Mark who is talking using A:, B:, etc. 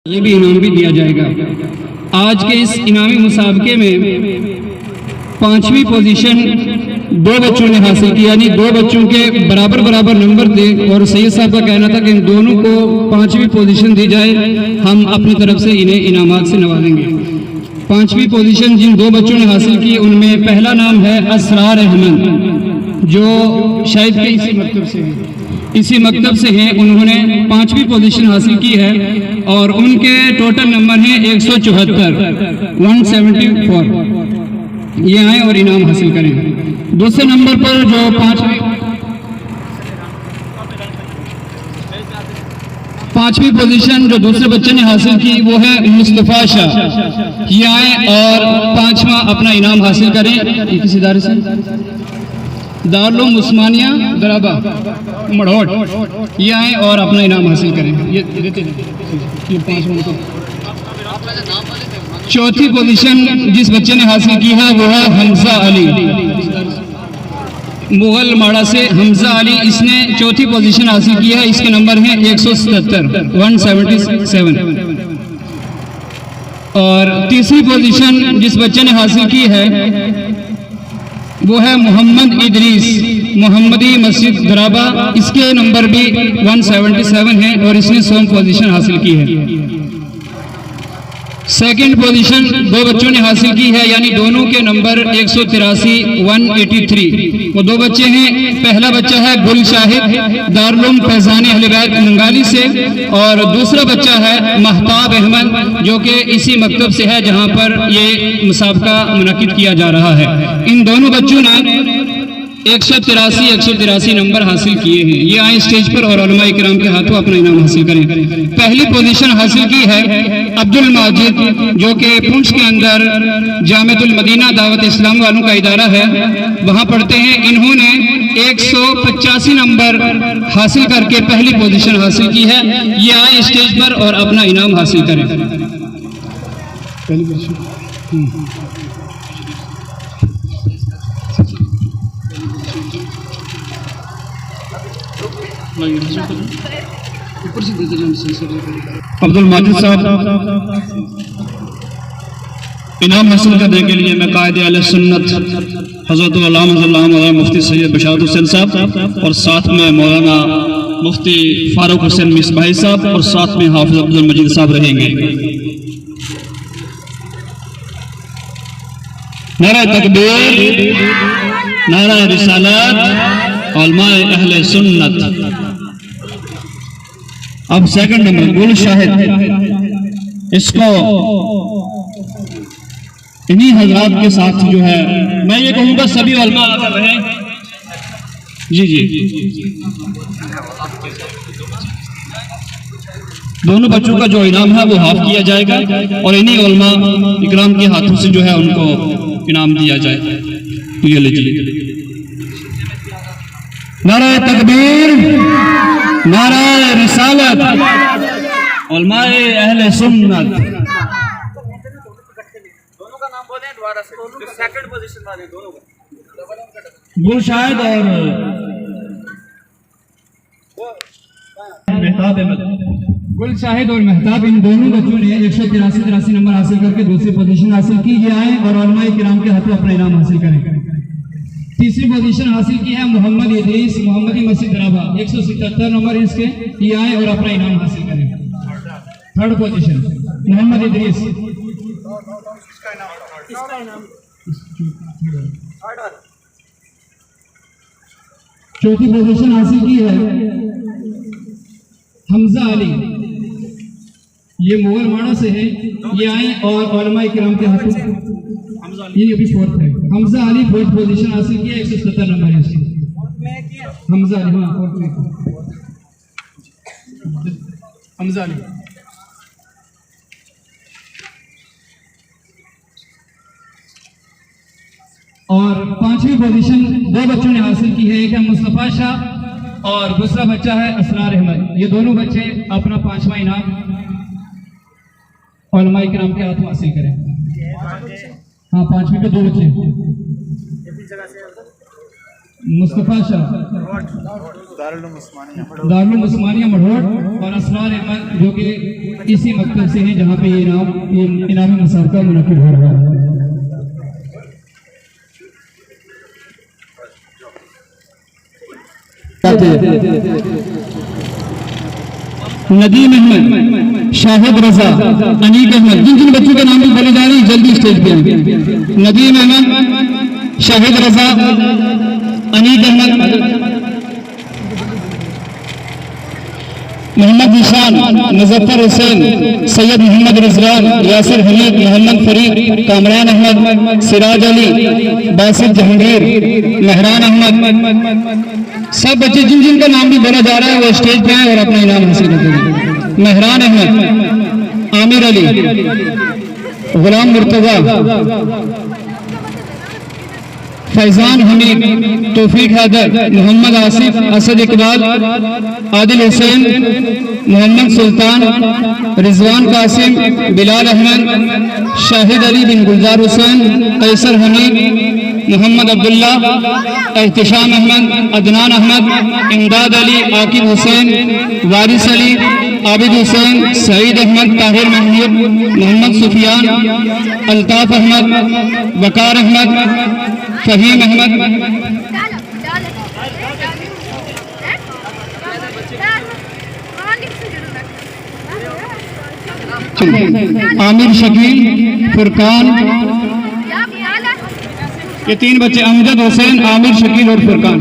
A: ये भी इनाम भी दिया जाएगा। आज के इस इनामी मुसाबके में 5वीं पोजीशन 2 बच्चों ने हासिल की, यानी 2 बच्चों के बराबर बराबर नंबर थे और सैयद साहब का कहना था कि इन दोनों को 5वीं पोजीशन दी जाए, हम अपनी तरफ से इन्हें इनामात से नवाजेंगे। 5वीं पोजीशन जिन 2 बच्चों ने हासिल की उनमें पहला नाम है असरार अहमद, जो शायद के इसी मकतब से हैं। उन्होंने 5वीं पोजीशन हासिल की है और उनके टोटल नंबर हैं 174। ये आए और इनाम हासिल करें। दूसरे नंबर पर जो 5वीं पोजीशन जो दूसरे बच्चे ने हासिल की वो है मुस्तफ़ा शाह। ये आए और 5वां अपना इनाम हासिल करें। ये किस इदारे से? दारुल उस्मानिया दराबा मढ़ौट। ये आए और अपना इनाम हासिल करें। ये देते ये 5वां को। चौथी पोजीशन जिस बच्चे ने हासिल की है वो है हमजा अली, मुगल माड़ा से हमजा अली। इसने चौथी पोजीशन हासिल की है। इसके नंबर हैं 177। और तीसरी पोजीशन जिस बच्चे ने हासिल की है वो है मोहम्मद इदरीस, मोहम्मदी मस्जिद दराबा। इसके नंबर भी 177 हैं और इसने 100 पोजीशन हासिल की है। सेकंड पोजीशन 2 बच्चों ने हासिल की है, यानी दोनों के नंबर 183 वो 2 बच्चे हैं। पहला बच्चा है गुल शाहिद दारुल फैजानी अहले बैत मंगाली से और दूसरा बच्चा है महताब अहमद जो कि इसी मकतब से है जहां पर ये मुसाबका मुनक्किद किया जा रहा है। इन दोनों बच्चों ने 183 नंबर हासिल किए हैं। ये आए स्टेज पर और उलमा इकराम के हाथों अपना इनाम हासिल करें। पहली पोजीशन हासिल की है अब्दुल माजिद जो कि पुंछ के अंदर जामिअतुल मदीना दावत इस्लाम वालों का इदारा है, वहां पढ़ते हैं। इन्होंने 185 नंबर हासिल करके पहली पोजीशन हासिल की है। ये आए स्टेज पर और अपना इनाम हासिल करें।
B: अब्दुल माजिद साहब इनाम हासिल करने के लिए मैं कायदे अहले सुन्नत हज़रत मुफ्ती सैयद बशारत हुसैन साहब और साथ में मौलाना मुफ्ती फारूक हुसैन मिसबाही साहब और साथ में हाफिज अब्दुल मजीद साहब रहेंगे। नारा तकबीर, नारा रिसालत, उलमाए अहले सुन्नत। अब सेकंड नंबर गुल शाहिद, इसको इन्हीं हजरात के साथ जो है मैं ये कहूँगा सभी उलमा कर रहे हैं। जी दोनों बच्चों का जो इनाम है वो हाफ किया जाएगा और इन्हीं उलमा इकराम के हाथों से जो है उनको इनाम दिया जाए। ये लीजिए। नारा तकबीर, नारा रिसालत, उलमाए अहले सुन्नत।
C: दोनों का नाम बोलें दोबारा से, जो सेकंड पोजीशन वाले दोनों का।
B: गुल शाहिद और मेहताब अहमद।
A: गुल शाहिद और मेहताब इन दोनों बच्चों ने 183 नंबर हासिल करके दूसरी पोजीशन हासिल की। ये आए और उलमाए किराम के हाथों अपना इनाम हासिल करें। तीसरी पोजीशन हासिल की है मोहम्मद इदरीस, मोहम्मदी मस्जिद दराबा। 177 नंबर इसके। ये आए और अपना इनाम हासिल करें। Third position Mohammad Idris. चौथी पोजीशन हासिल की है हमजा अली, ये मुगल माड़ा से है। ये आए और उलमा किराम के हाथों, ये अभी फोर्थ है। हमजा अली फोर्थ पोजीशन हासिल किया, 170 नंबर है इसकी। हमजा अली, हाँ फोर्थ में हमजा अली। और 5वीं पोजीशन 2 बच्चों ने हासिल की है, एक है मुस्तफ़ा शाह और दूसरा बच्चा है असरार अहमद। ये दोनों बच्चे अपना 5वां इनाम उलमा किराम के हाथ हासिल करें। हाँ 5वीं के 2 बच्चे मुस्तफ़ा शाह दारुल उस्मानिया मढ़ोड़ और असरार अहमद जो कि इसी मकतब से हैं जहाँ पे ये इनामी मुसाबका मुनक्किद हो रहा है। नदीम अहमद, शाहिद रजा, अनीक अहमद, जिन जिन बच्चों के नाम भी बोले जा रहे हैं जल्दी स्टेज पे आएं। नदीम अहमद, शाहिद रजा, अनीक अहमद, मोहम्मद निशान, मुजफ्फर हुसैन, सैयद मोहम्मद रिजवान, यासिर हमीद, मोहम्मद फरीद, कामरान अहमद, सिराज अली, बासित जहांगीर, मेहरान अहमद, सब बच्चे जिन जिन का नाम भी बोला जा रहा है वो स्टेज पे आए और अपना इनाम हासिल करें। मेहरान अहमद, आमिर अली, गुलाम मुर्तजा, फैजान हमीद, तौफीक हैदर, मोहम्मद आसिफ, असद इकबाल, आदिल हुसैन, मोहम्मद सुल्तान, रिजवान कासिम, बिलाल अहमद, शाहिद अली बिन गुलजार हुसैन, कैसर हमीद, मोहम्मद अब्दुल्ला, एहतिशाम अहमद, अदनान अहमद, इमदाद अली, आकिब हुसैन, वारिस अली, आबिद हुसैन, सईद अहमद, ताहिर महमूद, मोहम्मद सुफियान, अल्ताफ अहमद, वकार अहमद, फहीम अहमद, आमिर शकील, फुरकान, ये तीन बच्चे अमजद हुसैन, आमिर शकील और फुरकान।